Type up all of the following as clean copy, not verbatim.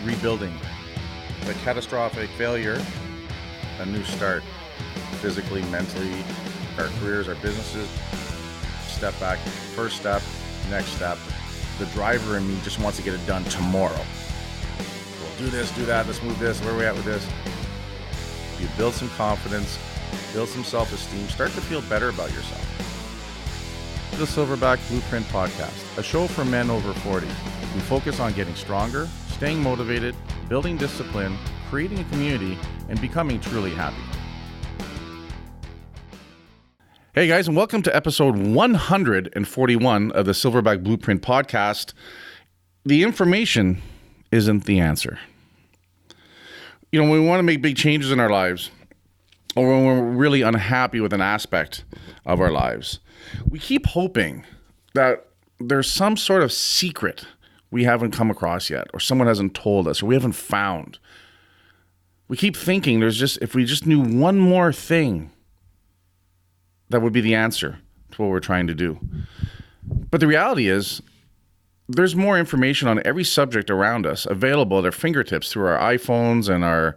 rebuilding. A catastrophic failure, a new start. Physically, mentally, our careers, our businesses. Step back, first step, next step. The driver in me just wants to get it done tomorrow. We'll do this, do that, let's move this, where are we at with this? You build some confidence, build some self-esteem, start to feel better about yourself. The Silverback Blueprint Podcast, a show for men over 40. We focus on getting stronger, staying motivated, building discipline, creating a community, and becoming truly happy. Hey guys, and welcome to episode 141 of the Silverback Blueprint Podcast. The information isn't the answer. You know, when we want to make big changes in our lives, or when we're really unhappy with an aspect of our lives, we keep hoping that there's some sort of secret we haven't come across yet, or someone hasn't told us, or we haven't found. We keep thinking if we just knew one more thing, that would be the answer to what we're trying to do. But the reality is, there's more information on every subject around us available at our fingertips through our iPhones and our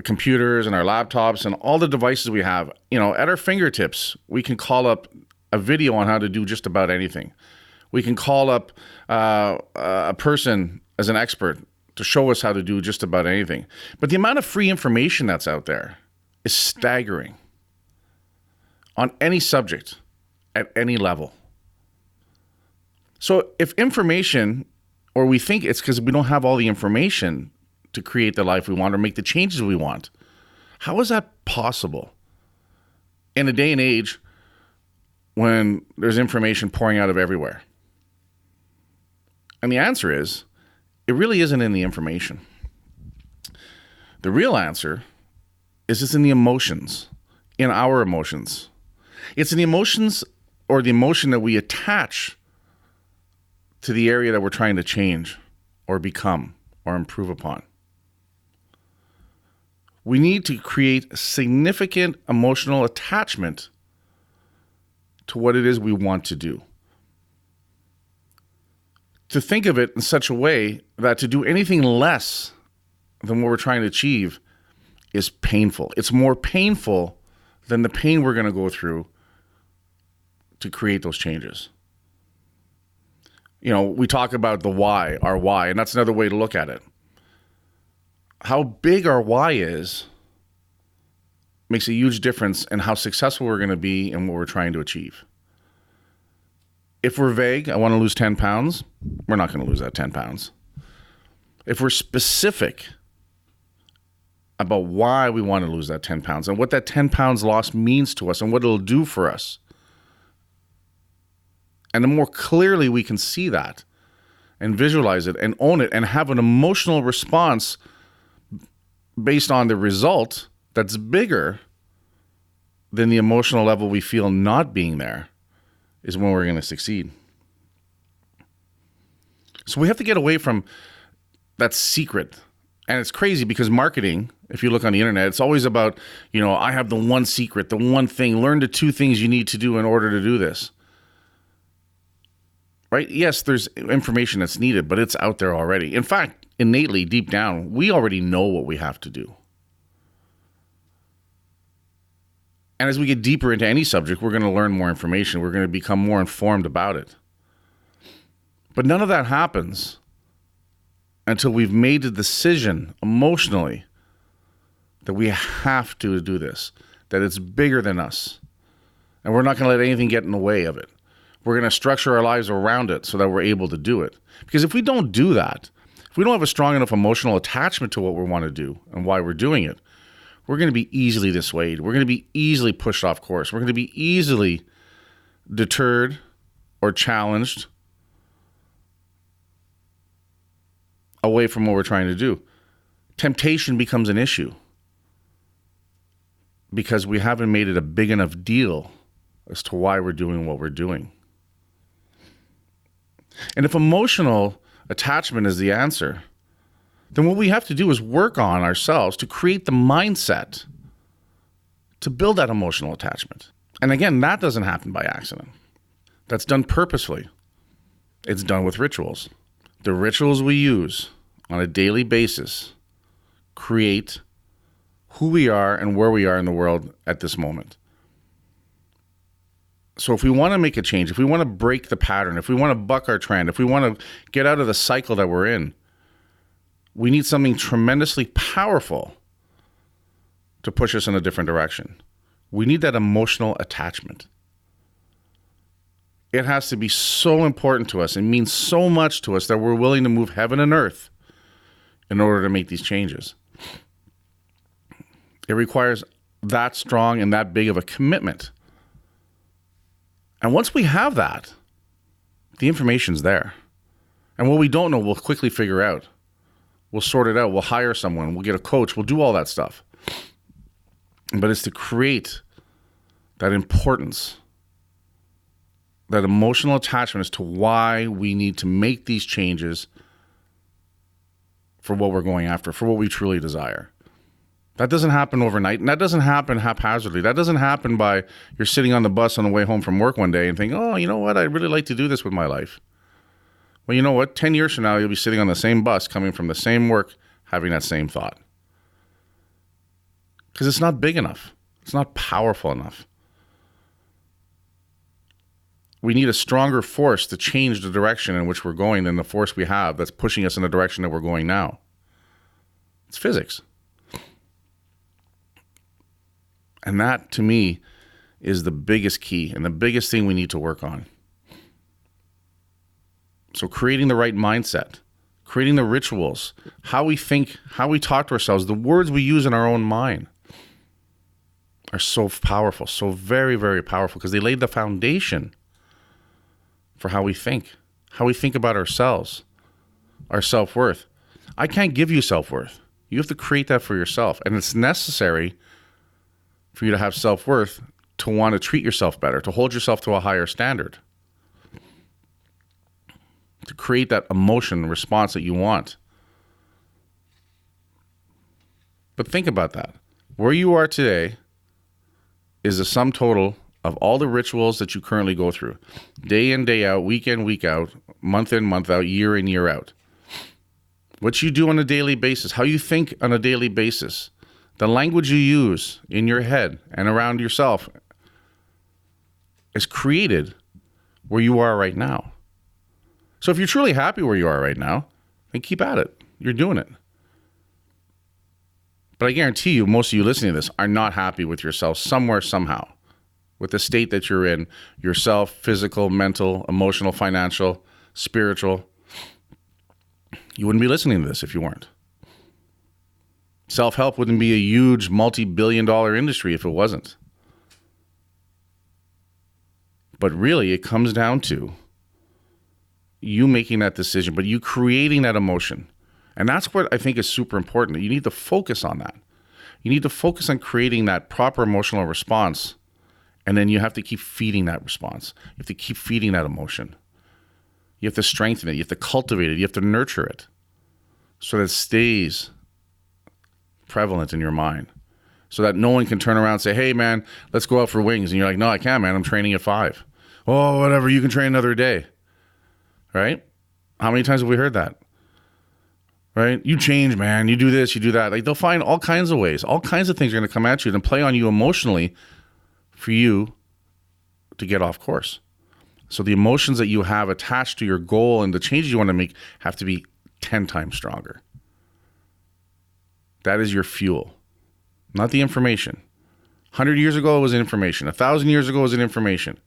computers and our laptops and all the devices we have. You know, at our fingertips, we can call up a video on how to do just about anything. We can call up a person as an expert to show us how to do just about anything. But the amount of free information that's out there is staggering on any subject at any level. So if information, or we think it's because we don't have all the information to create the life we want or make the changes we want, how is that possible in a day and age when there's information pouring out of everywhere? And the answer is, it really isn't in the information. The real answer is it's in the emotions, in our emotions. It's in the emotions, or the emotion that we attach to the area that we're trying to change or become or improve upon. We need to create significant emotional attachment to what it is we want to do. To think of it in such a way that to do anything less than what we're trying to achieve is painful. It's more painful than the pain we're going to go through to create those changes. You know, we talk about the why, our why, and that's another way to look at it. How big our why is makes a huge difference in how successful we're going to be in what we're trying to achieve. If we're vague, I want to lose 10 pounds, we're not going to lose that 10 pounds. If we're specific about why we want to lose that 10 pounds and what that 10 pounds loss means to us and what it'll do for us, and the more clearly we can see that and visualize it and own it and have an emotional response based on the result that's bigger than the emotional level we feel not being there, is when we're going to succeed. So we have to get away from that secret. And it's crazy because marketing, if you look on the internet, it's always about, you know, I have the one secret, the one thing, learn the two things you need to do in order to do this. Right? Yes, there's information that's needed, but it's out there already. In fact, innately, deep down, we already know what we have to do. And as we get deeper into any subject, we're going to learn more information. We're going to become more informed about it. But none of that happens until we've made a decision emotionally that we have to do this, that it's bigger than us. And we're not going to let anything get in the way of it. We're going to structure our lives around it so that we're able to do it. Because if we don't do that, if we don't have a strong enough emotional attachment to what we want to do and why we're doing it, we're going to be easily dissuaded. We're going to be easily pushed off course. We're going to be easily deterred or challenged away from what we're trying to do. Temptation becomes an issue because we haven't made it a big enough deal as to why we're doing what we're doing. And if emotional attachment is the answer, then what we have to do is work on ourselves to create the mindset to build that emotional attachment. And again, that doesn't happen by accident. That's done purposefully. It's done with rituals. The rituals we use on a daily basis create who we are and where we are in the world at this moment. So if we want to make a change, if we want to break the pattern, if we want to buck our trend, if we want to get out of the cycle that we're in, we need something tremendously powerful to push us in a different direction. We need that emotional attachment. It has to be so important to us. It means so much to us that we're willing to move heaven and earth in order to make these changes. It requires that strong and that big of a commitment. And once we have that, the information's there. And what we don't know, we'll quickly figure out. We'll sort it out. We'll hire someone. We'll get a coach. We'll do all that stuff. But it's to create that importance, that emotional attachment as to why we need to make these changes for what we're going after, for what we truly desire. That doesn't happen overnight, and that doesn't happen haphazardly. That doesn't happen by you're sitting on the bus on the way home from work one day and thinking, oh, you know what, I'd really like to do this with my life. Well, you know what, 10 years from now, you'll be sitting on the same bus, coming from the same work, having that same thought. Because it's not big enough. It's not powerful enough. We need a stronger force to change the direction in which we're going than the force we have that's pushing us in the direction that we're going now. It's physics. And that, to me, is the biggest key and the biggest thing we need to work on. So creating the right mindset, creating the rituals, how we think, how we talk to ourselves, the words we use in our own mind are so powerful, so very, very powerful, because they laid the foundation for how we think about ourselves, our self-worth. I can't give you self-worth. You have to create that for yourself. And it's necessary for you to have self-worth to want to treat yourself better, to hold yourself to a higher standard, to create that emotion response that you want. But think about that. Where you are today is the sum total of all the rituals that you currently go through, day in, day out, week in, week out, month in, month out, year in, year out. What you do on a daily basis, how you think on a daily basis, the language you use in your head and around yourself is created where you are right now. So if you're truly happy where you are right now, then keep at it. You're doing it. But I guarantee you, most of you listening to this are not happy with yourself somewhere, somehow, with the state that you're in, yourself, physical, mental, emotional, financial, spiritual. You wouldn't be listening to this if you weren't. Self-help wouldn't be a huge multi-billion-dollar industry if it wasn't. But really, it comes down to you making that decision, but you creating that emotion. And that's what I think is super important. You need to focus on that. You need to focus on creating that proper emotional response, and then you have to keep feeding that response. You have to keep feeding that emotion. You have to strengthen it. You have to cultivate it. You have to nurture it so that it stays prevalent in your mind, so that no one can turn around and say, hey, man, let's go out for wings. And you're like, no, I can't, man. I'm training at 5. Oh, whatever. You can train another day. Right? How many times have we heard that? Right? You change, man. You do this, you do that. Like, they'll find all kinds of ways. All kinds of things are going to come at you and play on you emotionally for you to get off course. So the emotions that you have attached to your goal and the changes you want to make have to be 10 times stronger. That is your fuel, not the information. 100 years ago, it was information. 1,000 years ago, it was information.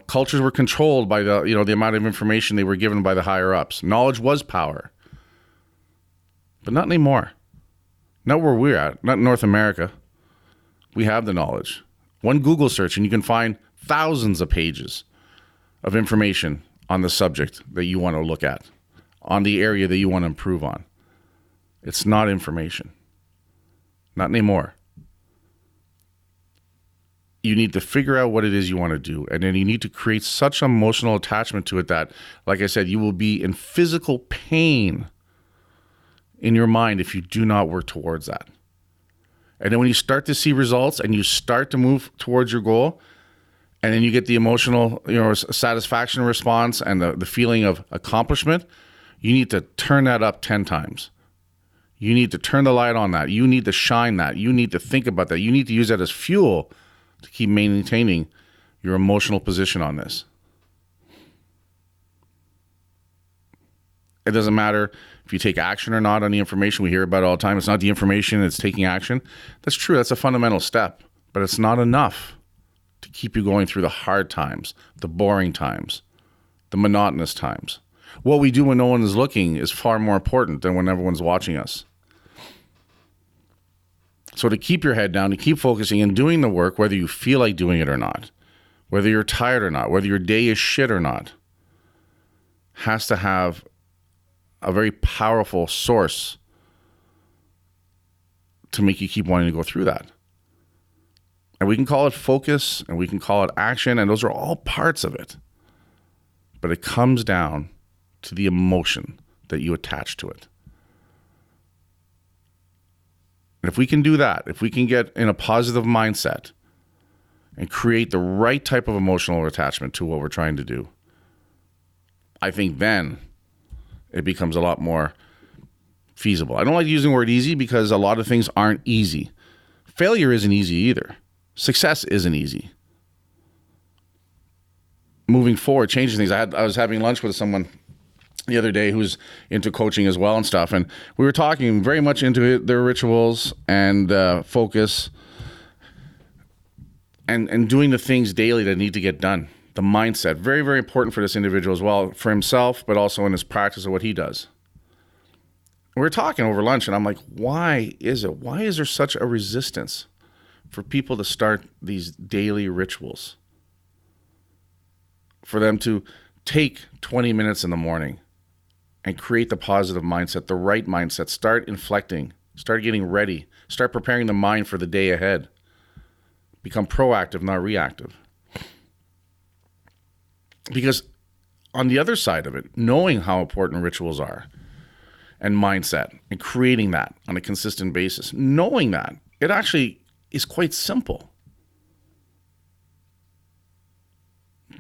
Cultures were controlled by the amount of information they were given by the higher ups. Knowledge was power. But not anymore. Not where we're at, not in North America. We have the knowledge. One Google search and you can find thousands of pages of information on the subject that you want to look at, on the area that you want to improve on. It's not information. Not anymore. You need to figure out what it is you want to do, and then you need to create such emotional attachment to it that, like I said, you will be in physical pain in your mind if you do not work towards that. And then when you start to see results and you start to move towards your goal, and then you get the emotional satisfaction response and the feeling of accomplishment, You need to turn that up 10 times. You need to turn the light on that. You need to shine that. You need to think about that. You need to use that as fuel to keep maintaining your emotional position on this. It doesn't matter if you take action or not on the information. We hear about it all the time. It's not the information, it's taking action. That's true. That's a fundamental step, but it's not enough to keep you going through the hard times, the boring times, the monotonous times. What we do when no one is looking is far more important than when everyone's watching us. So to keep your head down, to keep focusing and doing the work, whether you feel like doing it or not, whether you're tired or not, whether your day is shit or not, has to have a very powerful source to make you keep wanting to go through that. And we can call it focus and we can call it action, and those are all parts of it. But it comes down to the emotion that you attach to it. And if we can do that, if we can get in a positive mindset and create the right type of emotional attachment to what we're trying to do, I think then it becomes a lot more feasible. I don't like using the word easy because a lot of things aren't easy. Failure isn't easy either. Success isn't easy. Moving forward, changing things. I was having lunch with someone the other day who's into coaching as well and stuff, and we were talking very much into their rituals and focus and doing the things daily that need to get done. The mindset, very, very important for this individual as well, for himself, but also in his practice of what he does. We were talking over lunch, and I'm like, why is there such a resistance for people to start these daily rituals? For them to take 20 minutes in the morning and create the positive mindset, the right mindset, start inflecting, start getting ready, start preparing the mind for the day ahead. Become proactive, not reactive. Because on the other side of it, knowing how important rituals are and mindset and creating that on a consistent basis, knowing that, it actually is quite simple.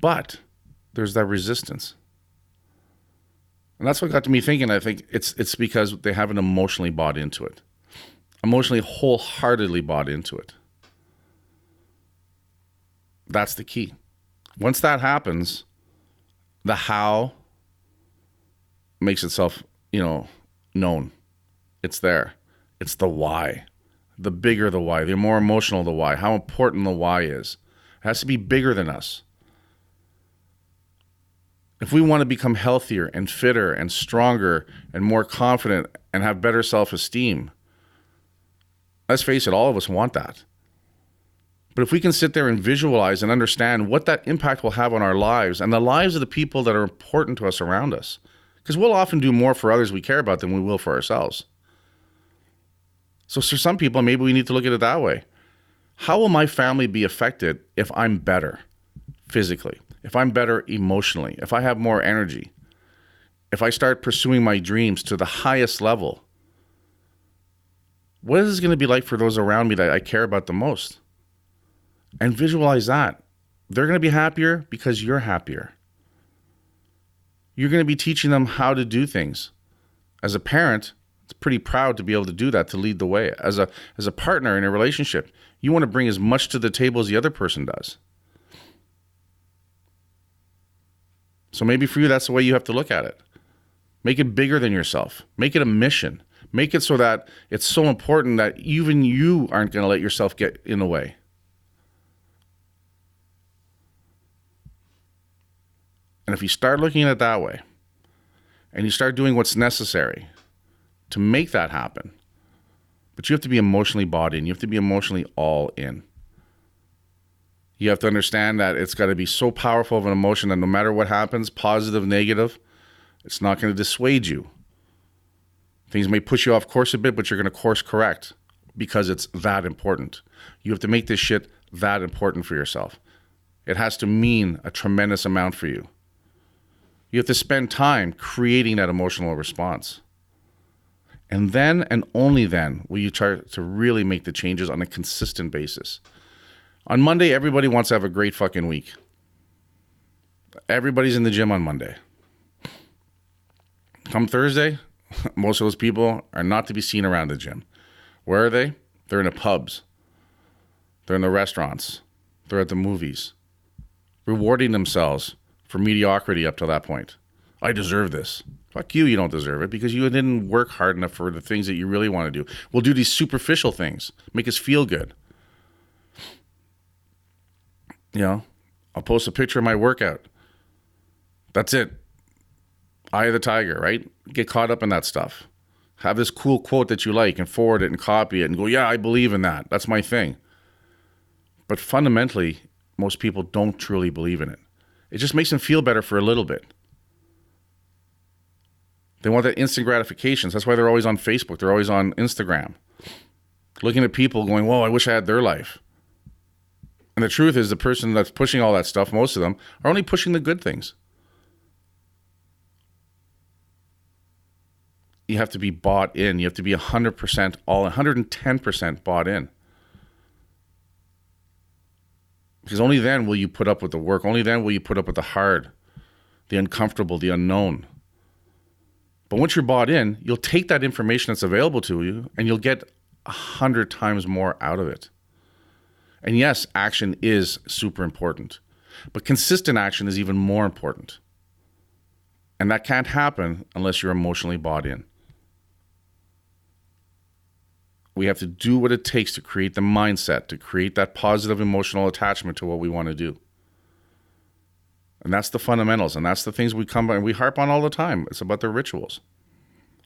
But there's that resistance. And that's what got to me thinking. I think it's because they haven't emotionally bought into it. Emotionally, wholeheartedly bought into it. That's the key. Once that happens, the how makes itself, known. It's there. It's the why. The bigger the why, the more emotional the why, how important the why is. It has to be bigger than us. If we want to become healthier and fitter and stronger and more confident and have better self-esteem, let's face it, all of us want that. But if we can sit there and visualize and understand what that impact will have on our lives and the lives of the people that are important to us around us, because we'll often do more for others we care about than we will for ourselves. So for some people, maybe we need to look at it that way. How will my family be affected if I'm better physically, if I'm better emotionally, if I have more energy, if I start pursuing my dreams to the highest level? What is it going to be like for those around me that I care about the most? And visualize that. They're going to be happier because you're happier. You're going to be teaching them how to do things. As a parent, it's pretty proud to be able to do that, to lead the way. As a partner in a relationship, you want to bring as much to the table as the other person does. So maybe for you, that's the way you have to look at it. Make it bigger than yourself. Make it a mission. Make it so that it's so important that even you aren't going to let yourself get in the way. And if you start looking at it that way, and you start doing what's necessary to make that happen, but you have to be emotionally bought in. You have to be emotionally all in. You have to understand that it's got to be so powerful of an emotion that no matter what happens, positive, negative, it's not going to dissuade you. Things may push you off course a bit, but you're going to course correct because it's that important. You have to make this shit that important for yourself. It has to mean a tremendous amount for you. You have to spend time creating that emotional response. And then and only then will you try to really make the changes on a consistent basis. On Monday, everybody wants to have a great fucking week. Everybody's in the gym on Monday. Come Thursday, most of those people are not to be seen around the gym. Where are they? They're in the pubs. They're in the restaurants. They're at the movies, rewarding themselves for mediocrity up to that point. I deserve this. Fuck you, you don't deserve it because you didn't work hard enough for the things that you really want to do. We'll do these superficial things, make us feel good. You know, I'll post a picture of my workout. That's it. Eye of the tiger, right? Get caught up in that stuff. Have this cool quote that you like and forward it and copy it and go, yeah, I believe in that. That's my thing. But fundamentally, most people don't truly believe in it. It just makes them feel better for a little bit. They want that instant gratification. That's why they're always on Facebook. They're always on Instagram. Looking at people going, whoa, I wish I had their life. And the truth is the person that's pushing all that stuff, most of them, are only pushing the good things. You have to be bought in. You have to be 100% all, 110% bought in. Because only then will you put up with the work. Only then will you put up with the hard, the uncomfortable, the unknown. But once you're bought in, you'll take that information that's available to you and you'll get 100 times more out of it. And yes, action is super important. But consistent action is even more important. And that can't happen unless you're emotionally bought in. We have to do what it takes to create the mindset, to create that positive emotional attachment to what we want to do. And that's the fundamentals. And that's the things we come by and we harp on all the time. It's about the rituals.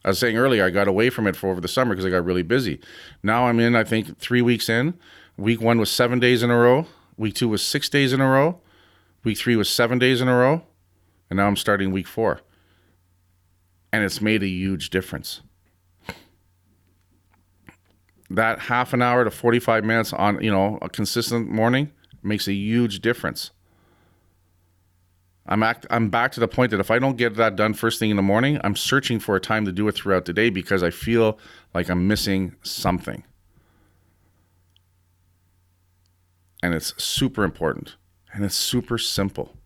I was saying earlier, I got away from it for over the summer because I got really busy. Now I'm in, I think, 3 weeks in. Week 1 was 7 days in a row. Week 2 was 6 days in a row. Week 3 was 7 days in a row. And now I'm starting week 4. And it's made a huge difference. That half an hour to 45 minutes on, a consistent morning makes a huge difference. I'm back to the point that if I don't get that done first thing in the morning, I'm searching for a time to do it throughout the day because I feel like I'm missing something. And it's super important. And it's super simple.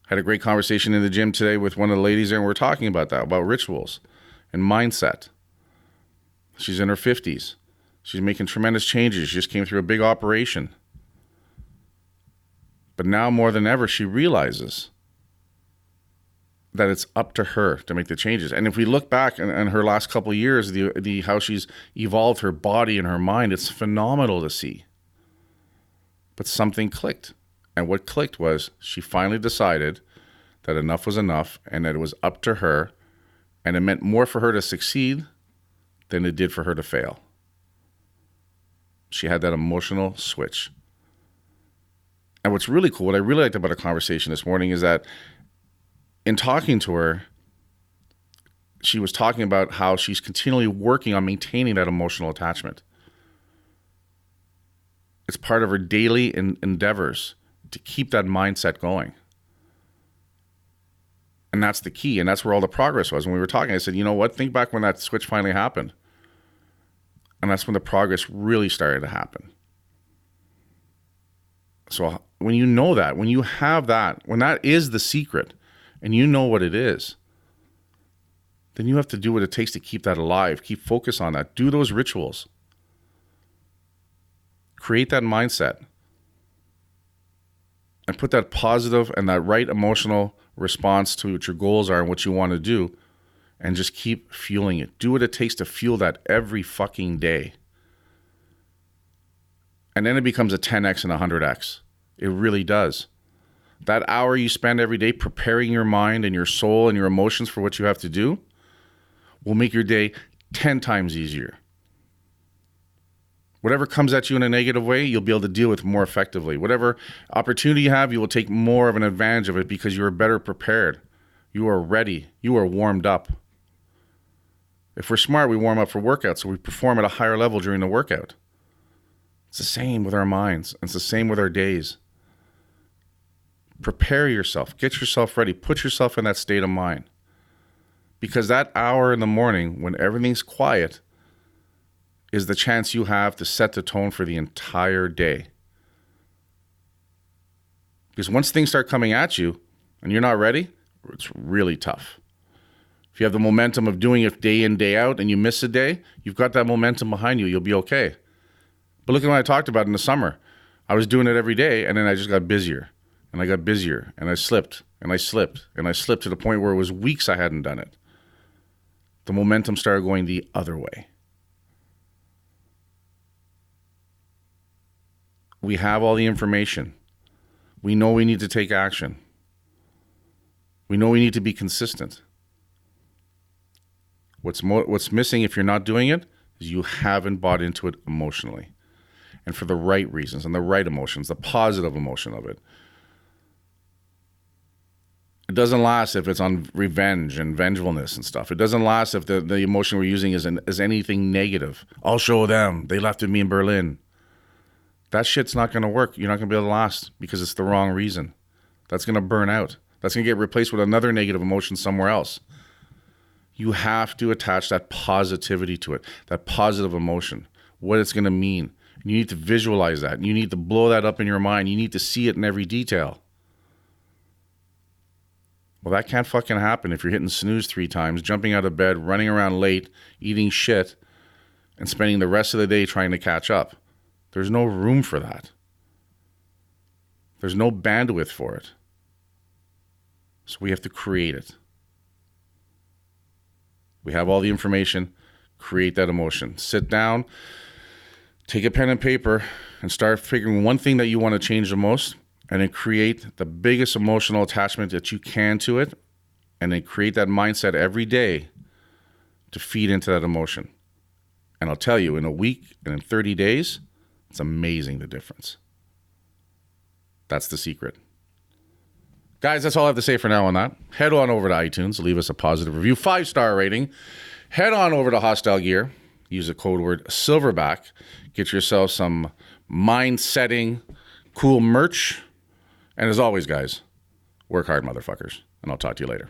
Had a great conversation in the gym today with one of the ladies there, and we're talking about that, about rituals and mindset. She's in her 50s. She's making tremendous changes. She just came through a big operation. But now more than ever, she realizes that it's up to her to make the changes. And if we look back in her last couple of years, the how she's evolved her body and her mind, it's phenomenal to see. But something clicked. And what clicked was she finally decided that enough was enough and that it was up to her. And it meant more for her to succeed than it did for her to fail. She had that emotional switch. And what's really cool, what I really liked about our conversation this morning is that in talking to her, she was talking about how she's continually working on maintaining that emotional attachment. It's part of her daily endeavors to keep that mindset going. And that's the key. And that's where all the progress was. When we were talking, I said, you know what? Think back when that switch finally happened. And that's when the progress really started to happen. So when you know that, when you have that, when that is the secret and you know what it is, then you have to do what it takes to keep that alive. Keep focus on that. Do those rituals. Create that mindset. And put that positive and that right emotional response to what your goals are and what you want to do. And just keep fueling it. Do what it takes to fuel that every fucking day. And then it becomes a 10x and a 100x. It really does. That hour you spend every day preparing your mind and your soul and your emotions for what you have to do will make your day 10 times easier. Whatever comes at you in a negative way, you'll be able to deal with more effectively. Whatever opportunity you have, you will take more of an advantage of it because you are better prepared. You are ready. You are warmed up. If we're smart, we warm up for workouts, so we perform at a higher level during the workout. It's the same with our minds. It's the same with our days. Prepare yourself. Get yourself ready. Put yourself in that state of mind. Because that hour in the morning when everything's quiet is the chance you have to set the tone for the entire day. Because once things start coming at you and you're not ready, it's really tough. If you have the momentum of doing it day in, day out, and you miss a day, you've got that momentum behind you. You'll be okay. But look at what I talked about in the summer. I was doing it every day, and then I just got busier. And I got busier, and I slipped, and I slipped, and I slipped to the point where it was weeks I hadn't done it. The momentum started going the other way. We have all the information. We know we need to take action. We know we need to be consistent. What's missing if you're not doing it is you haven't bought into it emotionally. And for the right reasons and the right emotions, the positive emotion of it. It doesn't last if it's on revenge and vengefulness and stuff. It doesn't last if the emotion we're using is anything negative. I'll show them. They left me in Berlin. That shit's not going to work. You're not going to be able to last because it's the wrong reason. That's going to burn out. That's going to get replaced with another negative emotion somewhere else. You have to attach that positivity to it, that positive emotion, what it's going to mean. You need to visualize that. You need to blow that up in your mind. You need to see it in every detail. Well, that can't fucking happen if you're hitting snooze 3 times, jumping out of bed, running around late, eating shit, and spending the rest of the day trying to catch up. There's no room for that. There's no bandwidth for it. So we have to create it. We have all the information. Create that emotion. Sit down, take a pen and paper, and start figuring one thing that you want to change the most, and then create the biggest emotional attachment that you can to it, and then create that mindset every day to feed into that emotion. And I'll tell you, in a week and in 30 days, it's amazing the difference. That's the secret. Guys, that's all I have to say for now on that. Head on over to iTunes, leave us a positive review, 5-star rating. Head on over to Hostile Gear, use the code word Silverback. Get yourself some mind-setting, cool merch. And as always, guys, work hard, motherfuckers. And I'll talk to you later.